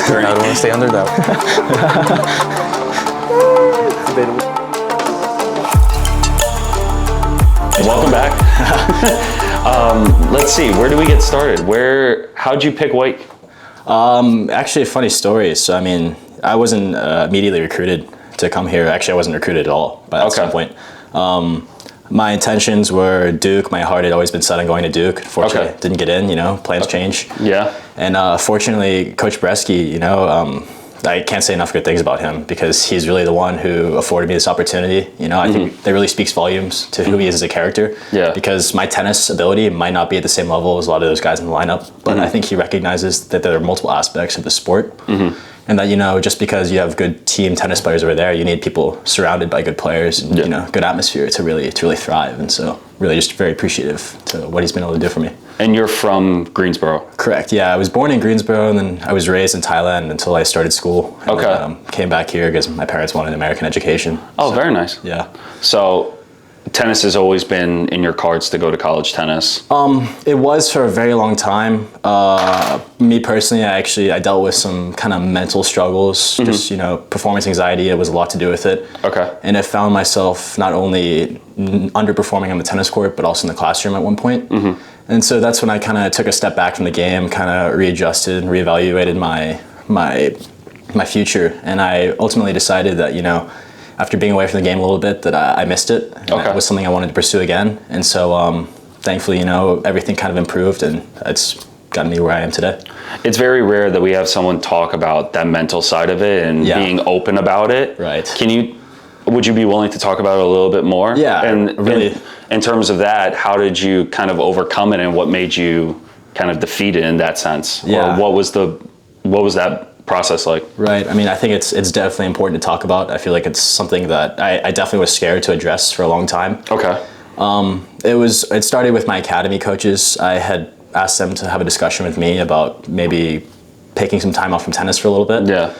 attorney. I don't want to stay under that. Welcome back. Let's see, where do we get started? How'd you pick Wake? Actually, a funny story. So, I mean, I wasn't immediately recruited to come here. Actually, I wasn't recruited at all by that point. My intentions were Duke. My heart had always been set on going to Duke. Fortunately, didn't get in, plans change. Yeah. And fortunately, Coach Bresky, I can't say enough good things about him because he's really the one who afforded me this opportunity. I think that really speaks volumes to who he is as a character. Yeah. Because my tennis ability might not be at the same level as a lot of those guys in the lineup, but I think he recognizes that there are multiple aspects of the sport. And that, just because you have good team tennis players over there, you need people surrounded by good players and, good atmosphere to really thrive. And so really just very appreciative to what he's been able to do for me. And you're from Greensboro? Correct. Yeah, I was born in Greensboro and then I was raised in Thailand until I started school. And then, came back here because my parents wanted an American education. Oh, so, very nice. Yeah. So tennis has always been in your cards to go to college tennis? It was for a very long time. Me personally, I dealt with some kind of mental struggles. Just, performance anxiety, it was a lot to do with it. Okay. And I found myself not only underperforming on the tennis court, but also in the classroom at one point. And so that's when I kind of took a step back from the game, kind of readjusted and reevaluated my future. And I ultimately decided that, after being away from the game a little bit, that I missed it. And that was something I wanted to pursue again. And so thankfully, everything kind of improved and it's gotten me where I am today. It's very rare that we have someone talk about that mental side of it and being open about it. Right. Would you be willing to talk about it a little bit more? Yeah, and really. In terms of that, how did you kind of overcome it and what made you kind of defeat it in that sense? Yeah. Or what was that process like? Right. I mean, I think it's definitely important to talk about. I feel like it's something that I definitely was scared to address for a long time. Okay. It started with my academy coaches. I had asked them to have a discussion with me about maybe taking some time off from tennis for a little bit. Yeah.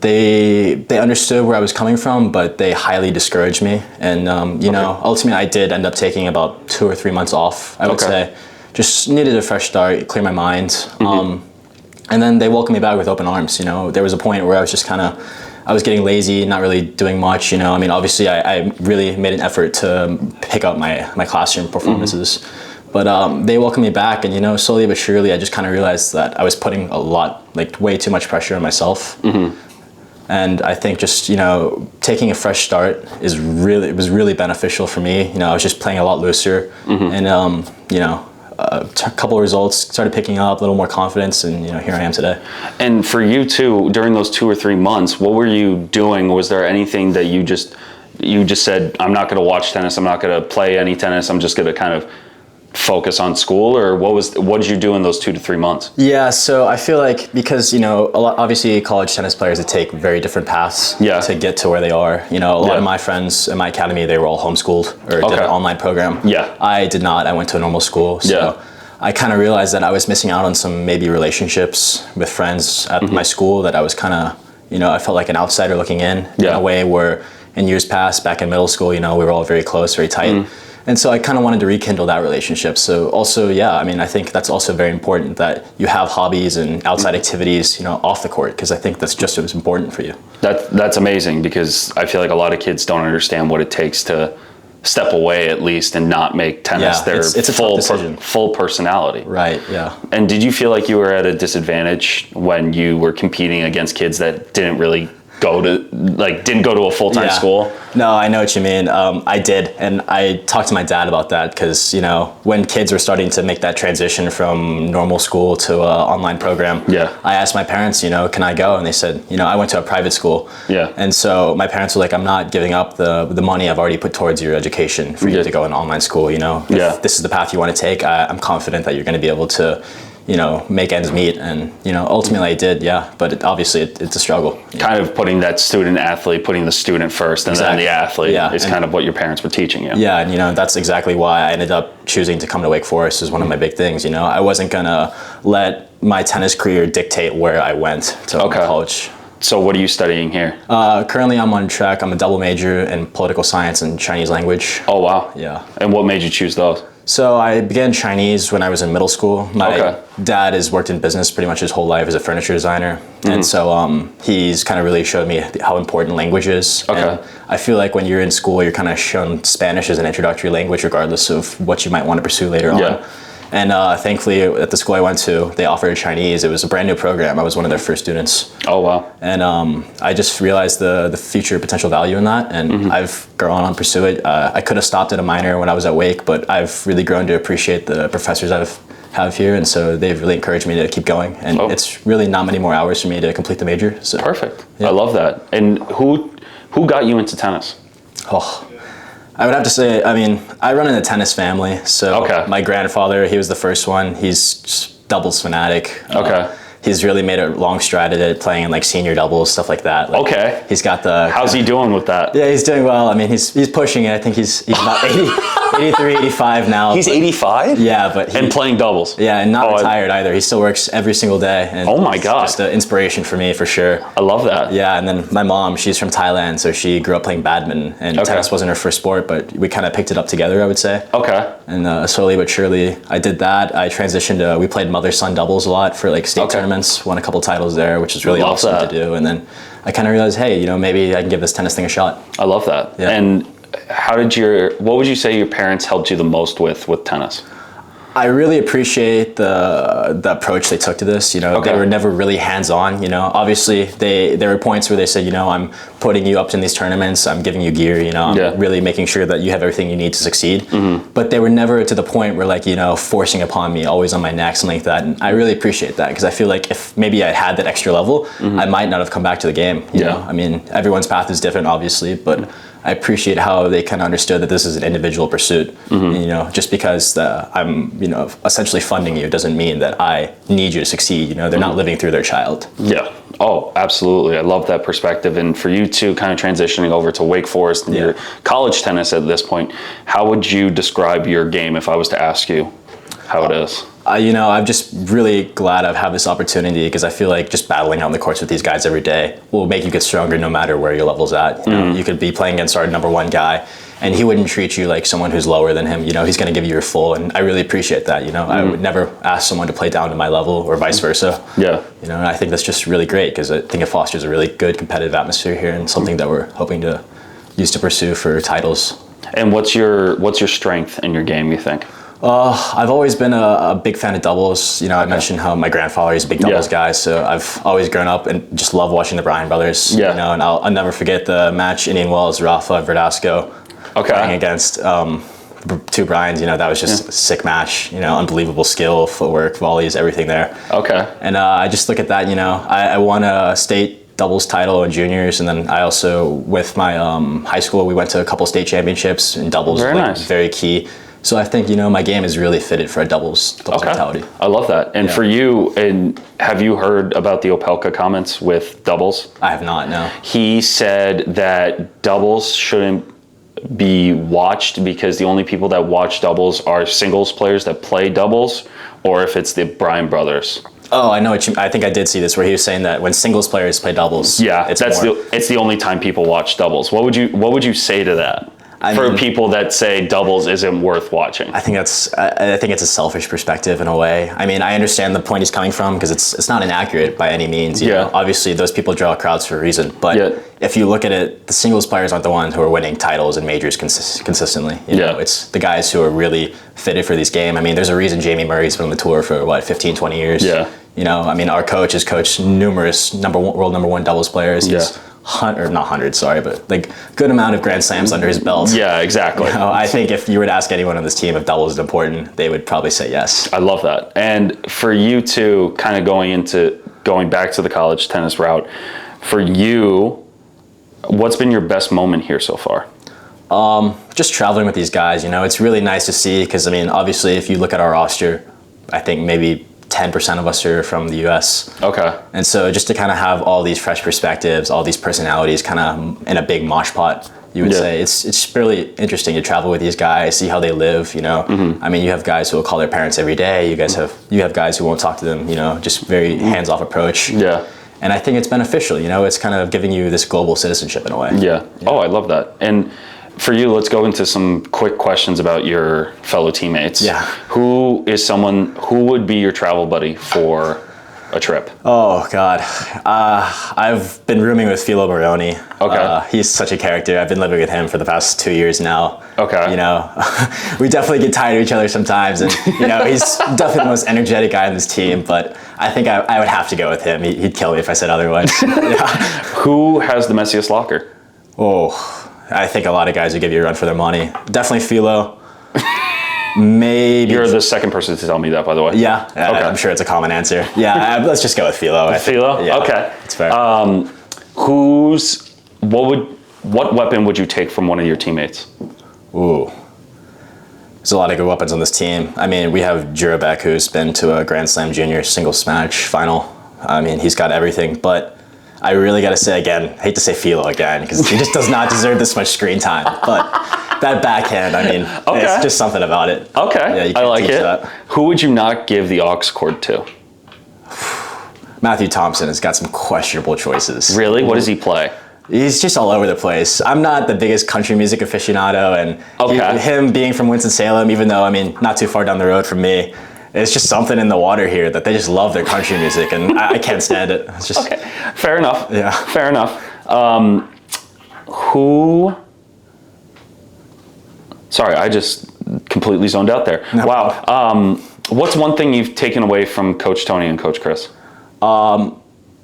They understood where I was coming from, but they highly discouraged me. And, ultimately I did end up taking about 2 or 3 months off, I would say. Just needed a fresh start, clear my mind. And then they welcomed me back with open arms. There was a point where I was just I was getting lazy, not really doing much. I mean, obviously I really made an effort to pick up my classroom performances. But they welcomed me back and, slowly but surely I just kind of realized that I was putting a lot, way too much pressure on myself. And I think just, taking a fresh start was really beneficial for me. I was just playing a lot looser and, a couple of results, started picking up, a little more confidence, and here I am today. And for you too, during those 2 or 3 months, what were you doing? Was there anything that you just said, I'm not going to watch tennis, I'm not going to play any tennis, I'm just going to kind of focus on school? Or what did you do in those 2 to 3 months? Yeah, so I feel like because obviously college tennis players, they take very different paths to get to where they are. A lot of my friends in my academy, they were all homeschooled or did an online program. Yeah, I did not. I went to a normal school. So I kind of realized that I was missing out on some maybe relationships with friends at my school that I was kind of I felt like an outsider looking in a way where in years past, back in middle school, we were all very close, very tight. And so I kind of wanted to rekindle that relationship. So also, I mean, I think that's also very important that you have hobbies and outside activities, off the court, because I think that's just as important for you. That's amazing because I feel like a lot of kids don't understand what it takes to step away at least and not make tennis their it's a tough decision. Full personality. Right, yeah. And did you feel like you were at a disadvantage when you were competing against kids that didn't really didn't go to a full-time school? No, I know what you mean. I did, and I talked to my dad about that because, when kids were starting to make that transition from normal school to an online program, I asked my parents, can I go? And they said, I went to a private school. Yeah. And so my parents were like, I'm not giving up the money I've already put towards your education for you to go in online school, If this is the path you want to take, I'm confident that you're going to be able to make ends meet. And, ultimately I did, but obviously it's a struggle. Kind of putting that student athlete, putting the student first and then the athlete is kind of what your parents were teaching you. Yeah, and that's exactly why I ended up choosing to come to Wake Forest is one of my big things. I wasn't gonna let my tennis career dictate where I went to college. So what are you studying here? Currently I'm on track. I'm a double major in political science and Chinese language. Oh, wow. Yeah. And what made you choose those? So I began Chinese when I was in middle school. My dad has worked in business pretty much his whole life as a furniture designer. And so he's kind of really showed me how important language is. And I feel like when you're in school, you're kind of shown Spanish as an introductory language, regardless of what you might want to pursue later on. And thankfully, at the school I went to, they offered Chinese. It was a brand new program. I was one of their first students. Oh, wow. And I just realized the future potential value in that, and I've gone on to pursue it. I could have stopped at a minor when I was at Wake, but I've really grown to appreciate the professors have here, and so they've really encouraged me to keep going. And it's really not many more hours for me to complete the major. So. Perfect. Yeah. I love that. And who got you into tennis? Oh. I would have to say, I mean, I run in a tennis family, so my grandfather, he was the first one. He's just doubles fanatic. He's really made a long stride at it, playing in like senior doubles, stuff like that. Like, he's got the... How's he doing with that? Yeah, he's doing well. I mean, he's pushing it. I think he's about 83, 85 now. He's 85? Yeah, but... And playing doubles? Yeah, and not retired either. He still works every single day. And oh my God. Just an inspiration for me, for sure. I love that. Yeah, and then my mom, she's from Thailand, so she grew up playing badminton, and tennis wasn't her first sport, but we kind of picked it up together, I would say. And slowly but surely, I did that. I transitioned to... We played mother-son doubles a lot for like state tournaments, won a couple titles there, which is really awesome to do. And then I kind of realized, hey, you know, maybe I can give this tennis thing a shot. I love that. Yeah. And what would you say your parents helped you the most with tennis? I really appreciate the approach they took to this. You know, they were never really hands-on. You know, obviously there were points where they said, you know, I'm putting you up in these tournaments, I'm giving you gear, you know, I'm really making sure that you have everything you need to succeed. But they were never to the point where like, you know, forcing upon me, always on my neck, something like that. And I really appreciate that, because I feel like if maybe I had that extra level, I might not have come back to the game. You know, I mean, everyone's path is different, obviously, but I appreciate how they kind of understood that this is an individual pursuit. And, you know, just because I'm, you know, essentially funding you doesn't mean that I need you to succeed. You know, they're not living through their child. Yeah. Oh, absolutely. I love that perspective. And for you too, kind of transitioning over to Wake Forest and your college tennis at this point, how would you describe your game if I was to ask you how it is? You know, I'm just really glad I've had this opportunity, because I feel like just battling on the courts with these guys every day will make you get stronger no matter where your level's at. You know, you could be playing against our #1 guy, and he wouldn't treat you like someone who's lower than him. You know, he's going to give you your full, and I really appreciate that. You know, I would never ask someone to play down to my level or vice versa. Yeah. You know, and I think that's just really great, because I think it fosters a really good competitive atmosphere here, and something that we're hoping to use to pursue for titles. And what's your strength in your game, you think? I've always been a big fan of doubles. You know, I mentioned how my grandfather is a big doubles guy, so I've always grown up and just love watching the Bryan brothers. You know, and I'll never forget the match Indian Wells, Rafa Verdasco playing against two Bryans. You know, that was just a sick match. You know, unbelievable skill, footwork, volleys, everything there. And I just look at that. You know, I won a state doubles title in juniors, and then I also, with my high school, we went to a couple state championships in doubles. Very nice. Very key. So I think, you know, my game is really fitted for a doubles mentality. I love that. And for you, and have you heard about the Opelka comments with doubles? I have not, no. He said that doubles shouldn't be watched because the only people that watch doubles are singles players that play doubles, or if it's the Bryan brothers. Oh, I know what you. I think I did see this, where he was saying that when singles players play doubles, it's the only time people watch doubles. What would you say to that? For people that say doubles isn't worth watching? I think it's a selfish perspective in a way. I mean, I understand the point he's coming from, because it's not inaccurate by any means. You know? Obviously, those people draw crowds for a reason. But if you look at it, the singles players aren't the ones who are winning titles and majors consistently. You know, it's the guys who are really fitted for this game. I mean, there's a reason Jamie Murray's been on the tour for, 15, 20 years. You know, I mean, our coach has coached numerous world #1 doubles players. He's not hundred, sorry, but like good amount of Grand Slams under his belt. Yeah, exactly. You know, I think if you were to ask anyone on this team if doubles is important, they would probably say yes. I love that. And for you two, kind of going back to the college tennis route, for you, what's been your best moment here so far? Just traveling with these guys, you know, it's really nice to see, because I mean, obviously if you look at our roster, I think maybe 10% of us are from the US. And so just to kind of have all these fresh perspectives, all these personalities kind of in a big mosh pot, you would say, it's really interesting to travel with these guys, see how they live, you know. I mean, you have guys who will call their parents every day. You have guys who won't talk to them, you know, just very hands-off approach. And I think it's beneficial, you know, it's kind of giving you this global citizenship in a way. Oh, I love that. And for you, let's go into some quick questions about your fellow teammates. Yeah. Who would be your travel buddy for a trip? Oh God, I've been rooming with Philo Moroni. Okay. He's such a character. I've been living with him for the past 2 years now. Okay. You know, we definitely get tired of each other sometimes, and you know, he's definitely the most energetic guy on this team. But I think I would have to go with him. He'd kill me if I said otherwise. Yeah. Who has the messiest locker? Oh, I think a lot of guys would give you a run for their money. Definitely Philo. Maybe. You're the second person to tell me that, by the way. Yeah, Okay. I'm sure it's a common answer. Yeah, let's just go with Philo. Philo? Yeah, okay. That's fair. What weapon would you take from one of your teammates? Ooh. There's a lot of good weapons on this team. I mean, we have Jurabek, who's been to a Grand Slam Junior singles match final. I mean, he's got everything, but I really got to say again, I hate to say Philo again, because he just does not deserve this much screen time. But that backhand, I mean, it's just something about it. Okay, yeah, you can't I like teach it. that. Who would you not give the aux cord to? Matthew Thompson has got some questionable choices. Really? What does he play? He's just all over the place. I'm not the biggest country music aficionado, and him being from Winston-Salem, even though, I mean, not too far down the road from me, it's just something in the water here that they just love their country music, and I can't stand it. It's just... Okay, fair enough. Yeah. Fair enough. Sorry, I just completely zoned out there. No. Wow. What's one thing you've taken away from Coach Tony and Coach Chris?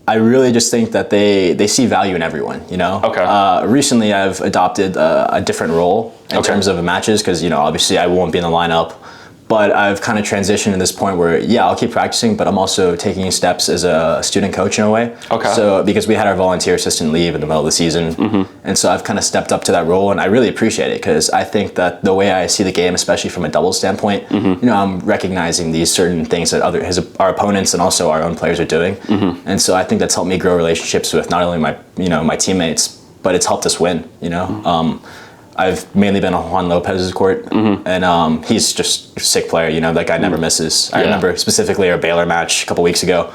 I really just think that they see value in everyone, you know? Okay. Recently, I've adopted a different role in terms of matches, because, you know, obviously I won't be in the lineup. But I've kind of transitioned to this point where, yeah, I'll keep practicing, but I'm also taking steps as a student coach in a way. Okay. So, because we had our volunteer assistant leave in the middle of the season. And so I've kind of stepped up to that role, and I really appreciate it, because I think that the way I see the game, especially from a doubles standpoint, you know, I'm recognizing these certain things that our opponents and also our own players are doing. And so I think that's helped me grow relationships with not only my teammates, but it's helped us win, you know? I've mainly been on Juan Lopez's court, and he's just a sick player. You know, that guy never misses. I remember specifically our Baylor match a couple weeks ago.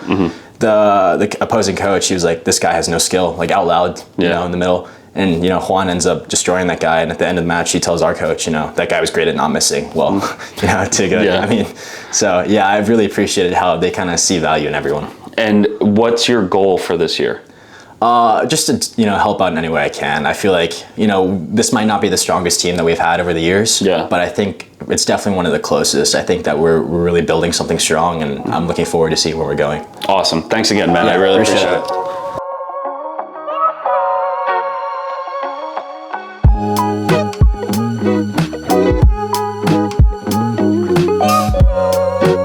The opposing coach, he was like, "This guy has no skill," like out loud, you know, in the middle. And you know, Juan ends up destroying that guy. And at the end of the match, he tells our coach, you know, that guy was great at not missing. Well, you know, too good. I mean, so yeah, I've really appreciated how they kind of see value in everyone. And what's your goal for this year? Just to, you know, help out in any way I can. I feel like, you know, this might not be the strongest team that we've had over the years, but I think it's definitely one of the closest. I think that we're really building something strong, and I'm looking forward to seeing where we're going. Awesome. Thanks again, man. I really appreciate it.